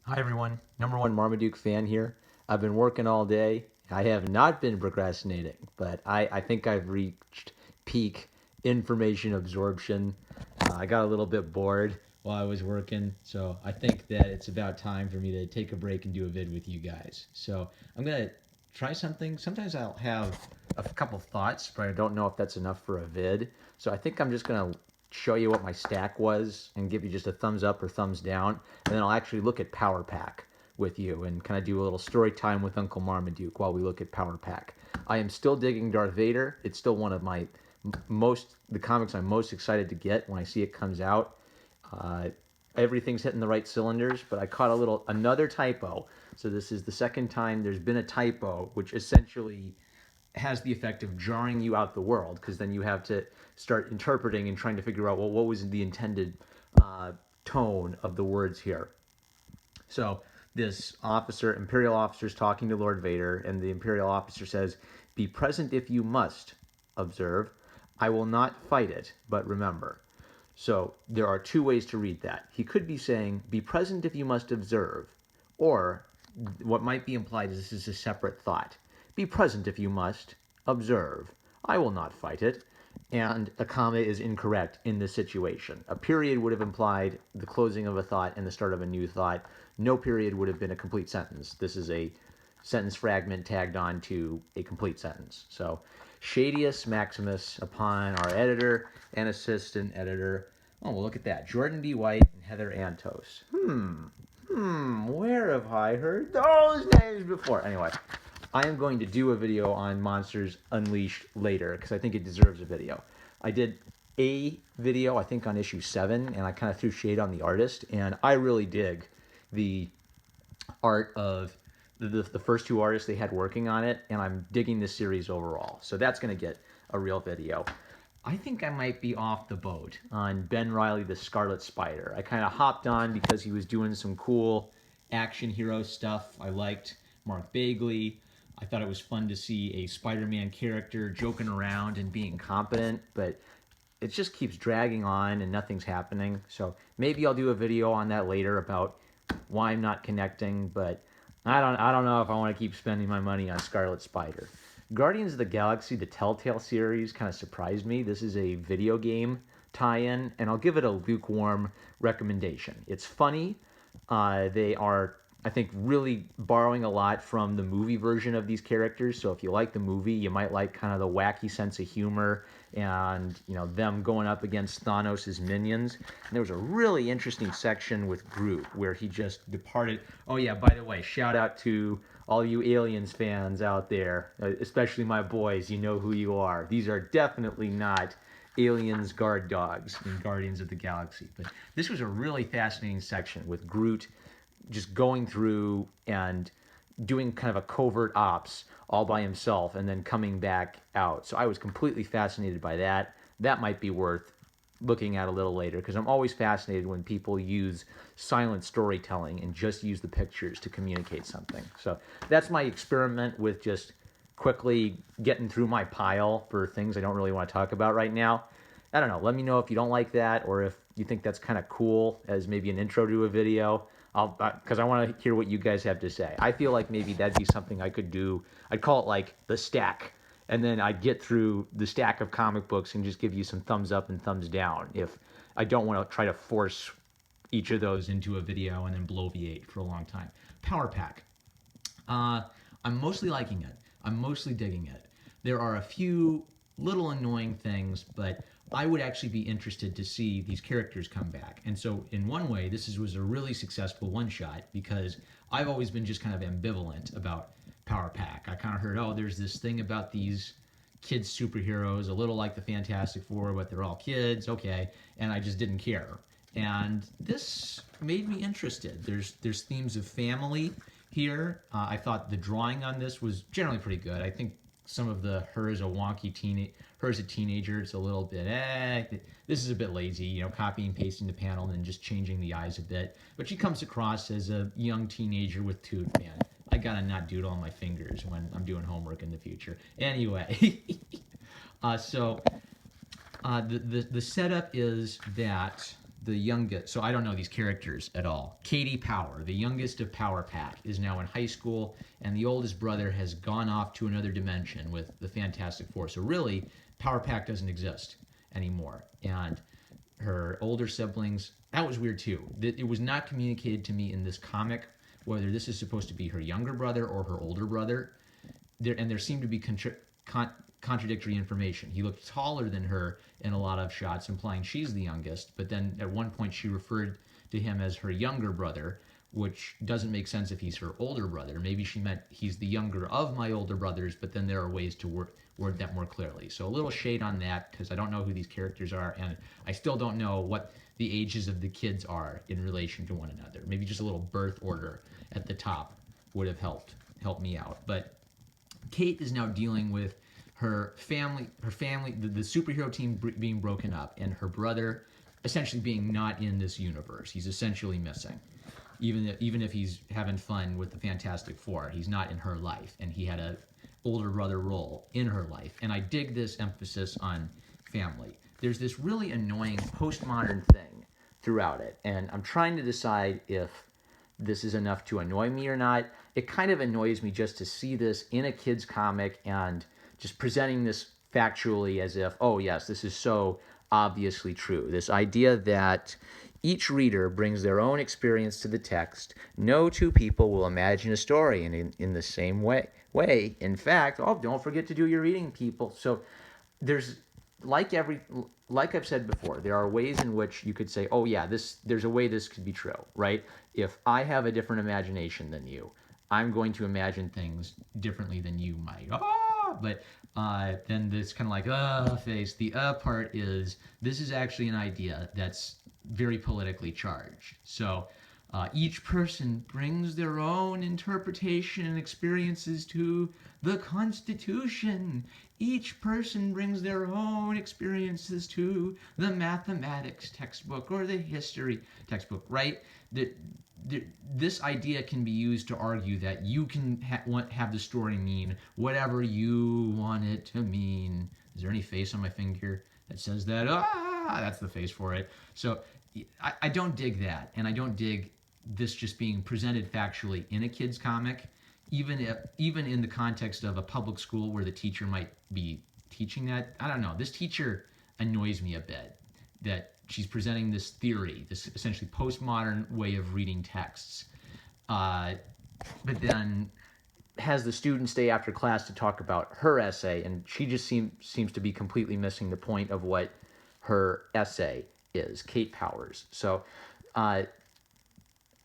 Hi everyone, #1 Marmaduke fan here. I've been working all day. I have not been procrastinating, but I think I've reached peak information absorption. I got a little bit bored while I was working, so I think that it's about time for me to take a break and do a vid with you guys. So I'm gonna try something. Sometimes I'll have a couple thoughts, but I don't know if that's enough for a vid. So I think I'm just gonna show you what my stack was and give you just a thumbs up or thumbs down, and then I'll actually look at Powerpack with you and kind of do a little story time with Uncle Marmaduke while we look at Powerpack. I am still digging Darth Vader. It's still one of my the comics I'm most excited to get when I see it comes out. Uh, Everything's hitting the right cylinders, but I caught another typo. So this is the second time there's been a typo, which essentially has the effect of jarring you out the world, because then you have to start interpreting and trying to figure out, well, what was the intended tone of the words here. So this Imperial officer, is talking to Lord Vader, and the Imperial officer says, "Be present if you must. Observe, I will not fight it, but remember." So there are two ways to read that. He could be saying, "Be present if you must observe," or what might be implied is this is a separate thought. "Be present if you must observe. I will not fight it." And a comma is incorrect in this situation. A period would have implied the closing of a thought and the start of a new thought. No period would have been a complete sentence. This is a sentence fragment tagged on to a complete sentence. So, Shadius Maximus upon our editor and assistant editor. Oh, well, look at that. Jordan D. White and Heather Antos. Where have I heard those names before? Anyway, I am going to do a video on Monsters Unleashed later because I think it deserves a video. I did a video, I think, on issue 7, and I kind of threw shade on the artist, and I really dig the art of the first two artists they had working on it, and I'm digging this series overall. So that's going to get a real video. I think I might be off the boat on Ben Reilly the Scarlet Spider. I kind of hopped on because he was doing some cool action hero stuff. I liked Mark Bagley. I thought it was fun to see a Spider-Man character joking around and being competent, but it just keeps dragging on and nothing's happening. So maybe I'll do a video on that later about why I'm not connecting, but I don't know if I want to keep spending my money on Scarlet Spider. Guardians of the Galaxy, the Telltale series, kind of surprised me. This is a video game tie-in, and I'll give it a lukewarm recommendation. It's funny. They are, I think, really borrowing a lot from the movie version of these characters. So if you like the movie, you might like kind of the wacky sense of humor and, you know, them going up against Thanos' minions. And there was a really interesting section with Groot where he just departed. Oh yeah, by the way, shout out to all you Aliens fans out there, especially my boys. You know who you are. These are definitely not Aliens guard dogs in Guardians of the Galaxy. But this was a really fascinating section with Groot just going through and doing kind of a covert ops all by himself and then coming back out. So I was completely fascinated by that. That might be worth looking at a little later, because I'm always fascinated when people use silent storytelling and just use the pictures to communicate something. So that's my experiment with just quickly getting through my pile for things I don't really want to talk about right now. I don't know. Let me know if you don't like that, or if you think that's kind of cool as maybe an intro to a video. Because I want to hear what you guys have to say. I feel like maybe that'd be something I could do. I'd call it like the stack, and then I'd get through the stack of comic books and just give you some thumbs up and thumbs down. If I don't want to try to force each of those into a video and then bloviate for a long time. Powerpack. I'm mostly liking it. I'm mostly digging it. There are a few little annoying things, but I would actually be interested to see these characters come back. And so in one way, was a really successful one-shot, because I've always been just kind of ambivalent about Powerpack. I kind of heard, oh, there's this thing about these kids superheroes, a little like the Fantastic Four, but they're all kids, okay, and I just didn't care. And this made me interested. There's themes of family here. I thought the drawing on this was generally pretty good. I think some of her as a teenager, it's a little bit, this is a bit lazy, you know, copying and pasting the panel and then just changing the eyes a bit. But she comes across as a young teenager with Toot, man. I gotta not doodle on my fingers when I'm doing homework in the future. Anyway, the setup is that the youngest, so I don't know these characters at all. Katie Power, the youngest of Powerpack, is now in high school, and the oldest brother has gone off to another dimension with the Fantastic Four. So really, Powerpack doesn't exist anymore. And her older siblings, that was weird too. It was not communicated to me in this comic whether this is supposed to be her younger brother or her older brother. There seemed to be contradictory information. He looked taller than her in a lot of shots, implying she's the youngest, but then at one point she referred to him as her younger brother, which doesn't make sense if he's her older brother. Maybe she meant he's the younger of my older brothers, but then there are ways to word that more clearly. So a little shade on that, because I don't know who these characters are, and I still don't know what the ages of the kids are in relation to one another. Maybe just a little birth order at the top would have helped me out. But Kate is now dealing with her family, the superhero team being broken up, and her brother essentially being not in this universe. He's essentially missing. Even if he's having fun with the Fantastic Four, he's not in her life, and he had a older brother role in her life. And I dig this emphasis on family. There's this really annoying postmodern thing throughout it, and I'm trying to decide if this is enough to annoy me or not. It kind of annoys me just to see this in a kid's comic and just presenting this factually as if, oh yes, this is so obviously true. This idea that each reader brings their own experience to the text. No two people will imagine a story in the same way. In fact, oh, don't forget to do your reading, people. So there's, like I've said before, there are ways in which you could say, oh yeah, there's a way this could be true, right? If I have a different imagination than you, I'm going to imagine things differently than you might. But then this kind of like, face. The part is, this is actually an idea that's very politically charged. So each person brings their own interpretation and experiences to the Constitution. Each person brings their own experiences to the mathematics textbook or the history textbook, right? This idea can be used to argue that you can have the story mean whatever you want it to mean. Is there any face on my finger that says that? That's the face for it. So I don't dig that, and I don't dig this just being presented factually in a kid's comic, even in the context of a public school where the teacher might be teaching that. I don't know. This teacher annoys me a bit, that she's presenting this theory, this essentially postmodern way of reading texts, but then has the student stay after class to talk about her essay, and she just seems to be completely missing the point of what her essay is, Kate Powers. So I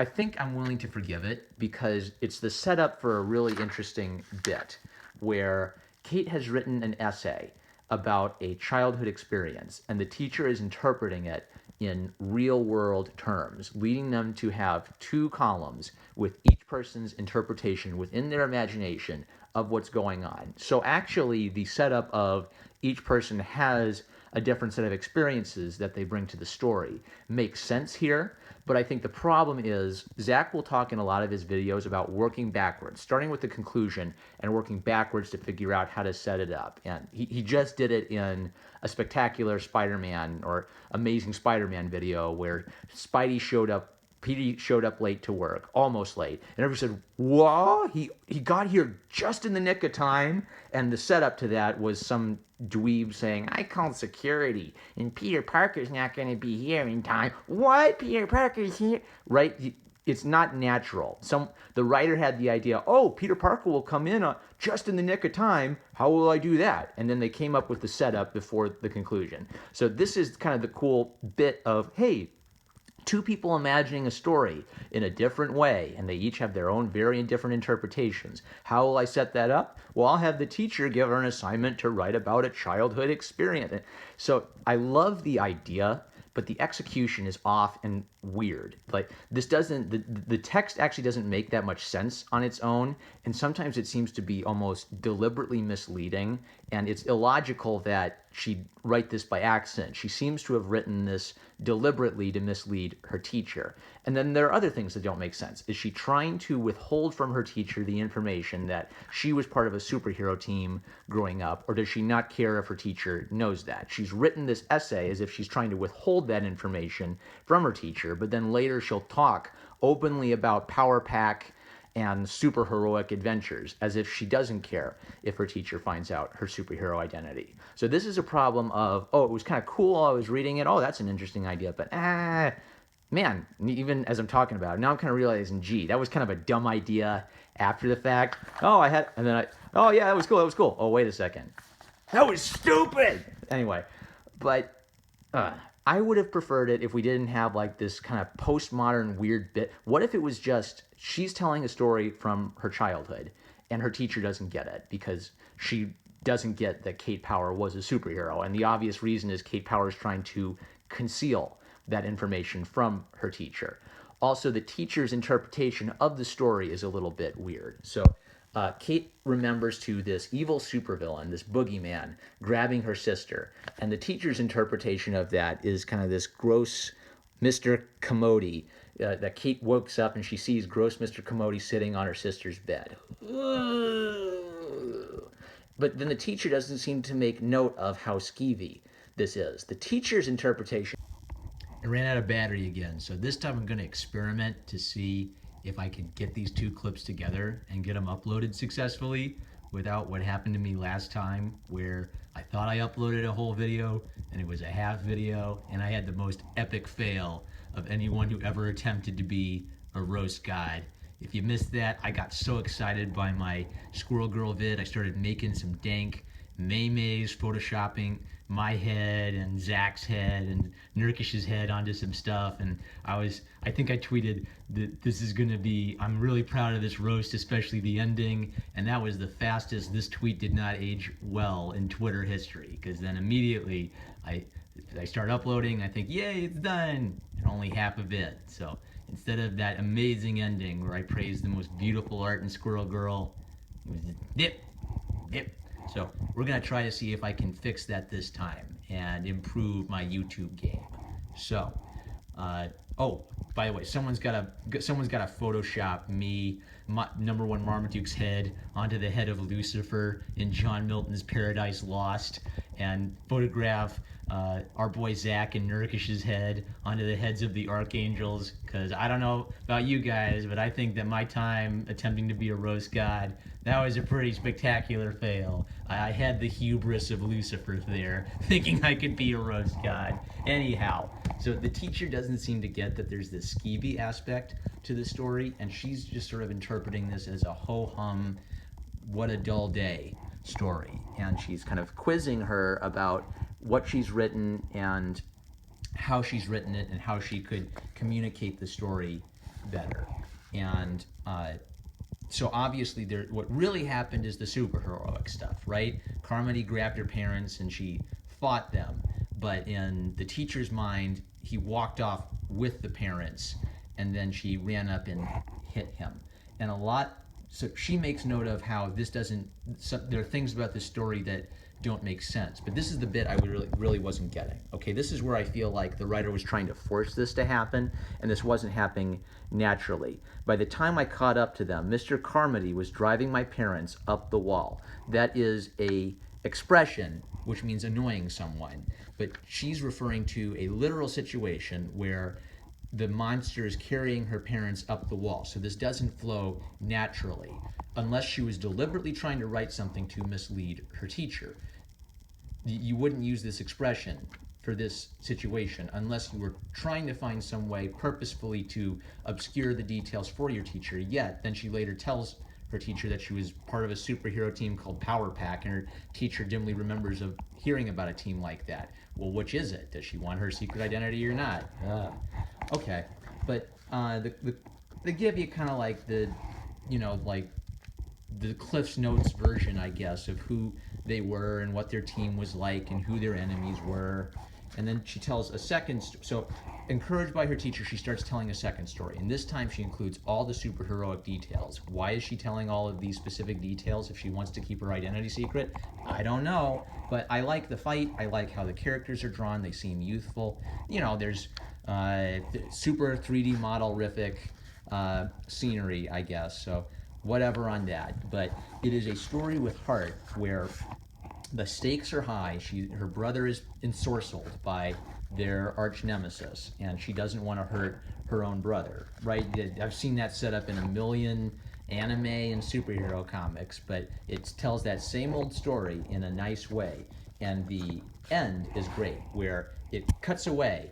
think I'm willing to forgive it because it's the setup for a really interesting bit where Kate has written an essay about a childhood experience, and the teacher is interpreting it in real-world terms, leading them to have two columns with each person's interpretation within their imagination of what's going on. So actually, the setup of each person has a different set of experiences that they bring to the story makes sense here. But I think the problem is, Zach will talk in a lot of his videos about working backwards, starting with the conclusion and working backwards to figure out how to set it up. And he just did it in a Spectacular Spider-Man or Amazing Spider-Man video where Petey showed up late to work, almost late. And everyone said, whoa, he got here just in the nick of time. And the setup to that was some dweeb saying, I called security, and Peter Parker's not going to be here in time. What? Peter Parker's here? Right? It's not natural. The writer had the idea, oh, Peter Parker will come in just in the nick of time. How will I do that? And then they came up with the setup before the conclusion. So this is kind of the cool bit of, hey, two people imagining a story in a different way, and they each have their own very different interpretations. How will I set that up? Well, I'll have the teacher give her an assignment to write about a childhood experience. So I love the idea, but the execution is off, and weird. Like this doesn't the text actually doesn't make that much sense on its own, and sometimes it seems to be almost deliberately misleading, and it's illogical that she'd write this by accident. She seems to have written this deliberately to mislead her teacher. And then there are other things that don't make sense. Is she trying to withhold from her teacher the information that she was part of a superhero team growing up, or does she not care if her teacher knows that? She's written this essay as if she's trying to withhold that information from her teacher, but then later she'll talk openly about Powerpack and superheroic adventures as if she doesn't care if her teacher finds out her superhero identity. So this is a problem of, oh, it was kind of cool while I was reading it. Oh, that's an interesting idea. But man, even as I'm talking about it, now I'm kind of realizing, gee, that was kind of a dumb idea after the fact. Oh, oh yeah, that was cool, that was cool. Oh, wait a second. That was stupid! Anyway, but I would have preferred it if we didn't have like this kind of postmodern weird bit. What if it was just she's telling a story from her childhood and her teacher doesn't get it because she doesn't get that Kate Power was a superhero, and the obvious reason is Kate Power is trying to conceal that information from her teacher. Also, the teacher's interpretation of the story is a little bit weird. So Kate remembers to this evil supervillain, this boogeyman, grabbing her sister. And the teacher's interpretation of that is kind of this gross Mr. Commody, that Kate wakes up and she sees gross Mr. Commody sitting on her sister's bed. But then the teacher doesn't seem to make note of how skeevy this is. The teacher's interpretation... I ran out of battery again, so this time I'm going to experiment to see if I can get these two clips together and get them uploaded successfully without what happened to me last time, where I thought I uploaded a whole video and it was a half video, and I had the most epic fail of anyone who ever attempted to be a roast god. If you missed that, I got so excited by my Squirrel Girl vid, I started making some dank May's photoshopping my head and Zach's head and Nurkish's head onto some stuff, and I think I tweeted that this is gonna be, I'm really proud of this roast, especially the ending, and that was the fastest this tweet did not age well in Twitter history, because then immediately I start uploading, I think, yay, it's done, and only half of it. So instead of that amazing ending where I praised the most beautiful art in Squirrel Girl, it was dip. So we're gonna try to see if I can fix that this time and improve my YouTube game. So, oh, by the way, someone's gotta Photoshop me, my #1 Marmaduke's head onto the head of Lucifer in John Milton's Paradise Lost, and photograph our boy Zach and Nurkish's head onto the heads of the archangels, because I don't know about you guys, but I think that my time attempting to be a roast god, that was a pretty spectacular fail. I had the hubris of Lucifer there, thinking I could be a roast god. Anyhow, so the teacher doesn't seem to get that there's this skeevy aspect to the story, and she's just sort of interpreting this as a ho-hum, what a dull day story. And she's kind of quizzing her about what she's written and how she's written it and how she could communicate the story better. And so obviously what really happened is the superheroic stuff, right? Carmody grabbed her parents and she fought them, but in the teacher's mind, he walked off with the parents and then she ran up and hit him. And so she makes note of how this doesn't, there are things about this story that don't make sense. But this is the bit I really wasn't getting. Okay, this is where I feel like the writer was trying to force this to happen, and this wasn't happening naturally. By the time I caught up to them, Mr. Carmody was driving my parents up the wall. That is a expression which means annoying someone, but she's referring to a literal situation where the monster is carrying her parents up the wall. So this doesn't flow naturally, unless she was deliberately trying to write something to mislead her teacher. You wouldn't use this expression for this situation unless you were trying to find some way purposefully to obscure the details for your teacher. Yet, then she later tells her teacher that she was part of a superhero team called Powerpack, and her teacher dimly remembers of hearing about a team like that. Well, which is it? Does she want her secret identity or not? Okay, but they give you kind of like the, like the Cliff's Notes version, I guess, of who they were and what their team was like and who their enemies were. And then she tells a second, so encouraged by her teacher, she starts telling a second story. And this time she includes all the superheroic details. Why is she telling all of these specific details if she wants to keep her identity secret? I don't know, but I like the fight. I like how the characters are drawn. They seem youthful. You know, there's super 3D model-rific scenery, I guess. So whatever on that. But it is a story with heart where the stakes are high. Her brother is ensorcelled by their arch nemesis, and she doesn't want to hurt her own brother, right? I've seen that set up in a million anime and superhero comics, but it tells that same old story in a nice way. And the end is great, where it cuts away,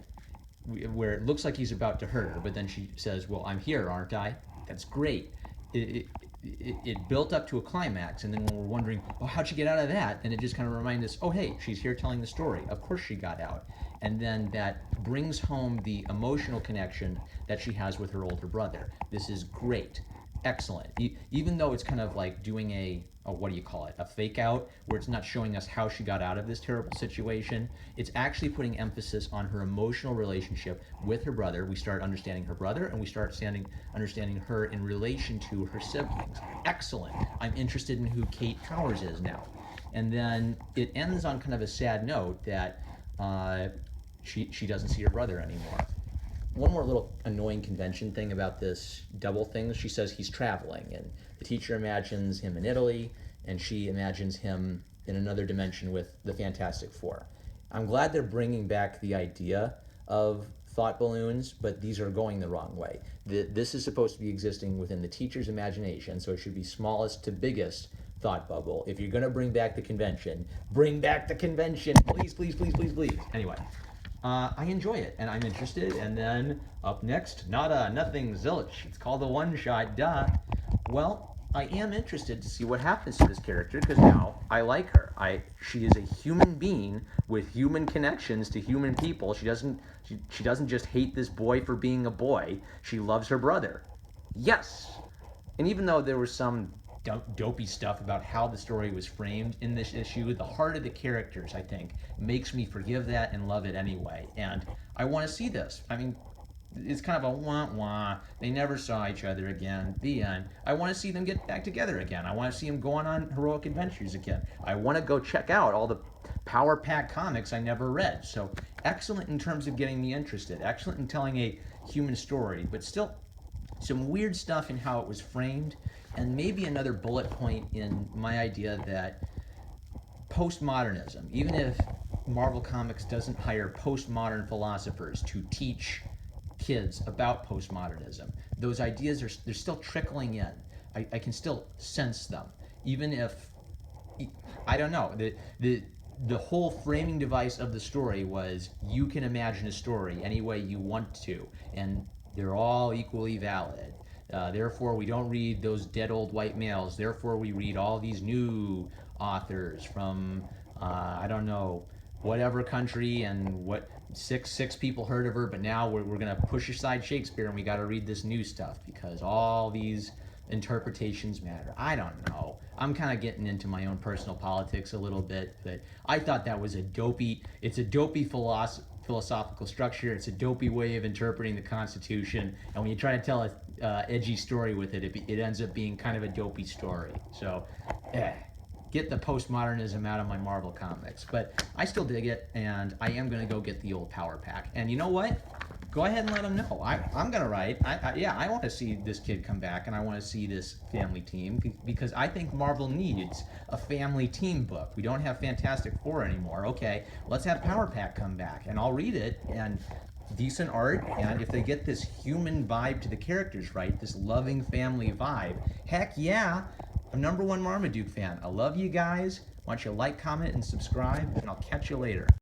where it looks like he's about to hurt her, but then she says, well, I'm here, aren't I? That's great. It built up to a climax, and then when we're wondering, oh, how'd she get out of that? Then it just kind of reminds us, oh, hey, she's here telling the story. Of course she got out. And then that brings home the emotional connection that she has with her older brother. This is great. Excellent. Even though it's kind of like doing a what do you call it? A fake out, where it's not showing us how she got out of this terrible situation. It's actually putting emphasis on her emotional relationship with her brother. We start understanding her brother, and we start understanding her in relation to her siblings. Excellent. I'm interested in who Kate Powers is now. And then it ends on kind of a sad note that she doesn't see her brother anymore. One more little annoying convention thing about this double thing. She says he's traveling, and the teacher imagines him in Italy, and she imagines him in another dimension with the Fantastic Four. I'm glad they're bringing back the idea of thought balloons, but these are going the wrong way. This is supposed to be existing within the teacher's imagination, so it should be smallest to biggest thought bubble. If you're going to bring back the convention, bring back the convention. Please, please, please, please, please. Anyway. I enjoy it, and I'm interested. And then up next, nada, nothing, zilch. It's called the one shot, duh. Well, I am interested to see what happens to this character, because now I like her. She is a human being with human connections to human people. She doesn't just hate this boy for being a boy. She loves her brother. Yes. And even though there was some dopey stuff about how the story was framed in this issue, the heart of the characters, I think, makes me forgive that and love it anyway. And I want to see this. I mean, it's kind of a wah-wah. They never saw each other again. The end. I want to see them get back together again. I want to see them going on heroic adventures again. I want to go check out all the Powerpack comics I never read. So excellent in terms of getting me interested. Excellent in telling a human story, but still some weird stuff in how it was framed. And maybe another bullet point in my idea that postmodernism, even if Marvel Comics doesn't hire postmodern philosophers to teach kids about postmodernism, those ideas they're still trickling in. I can still sense them, even if I don't know. The whole framing device of the story was you can imagine a story any way you want to, and they're all equally valid. Therefore, we don't read those dead old white males. Therefore, we read all these new authors from, I don't know, whatever country, and what six people heard of her, but now we're going to push aside Shakespeare, and we got to read this new stuff because all these interpretations matter. I don't know. I'm kind of getting into my own personal politics a little bit, but I thought that was a dopey philosophical structure. It's a dopey way of interpreting the Constitution, and when you try to tell a edgy story with it, it ends up being kind of a dopey story. So, get the postmodernism out of my Marvel comics. But I still dig it, and I am going to go get the old Powerpack. And you know what? Go ahead and let them know. I'm going to write. I want to see this kid come back, and I want to see this family team, because I think Marvel needs a family team book. We don't have Fantastic Four anymore. Okay, let's have Powerpack come back, and I'll read it, and decent art, and if they get this human vibe to the characters right, this loving family vibe, heck yeah, I'm #1 Marmaduke fan. I love you guys. Why don't you like, comment, and subscribe, and I'll catch you later.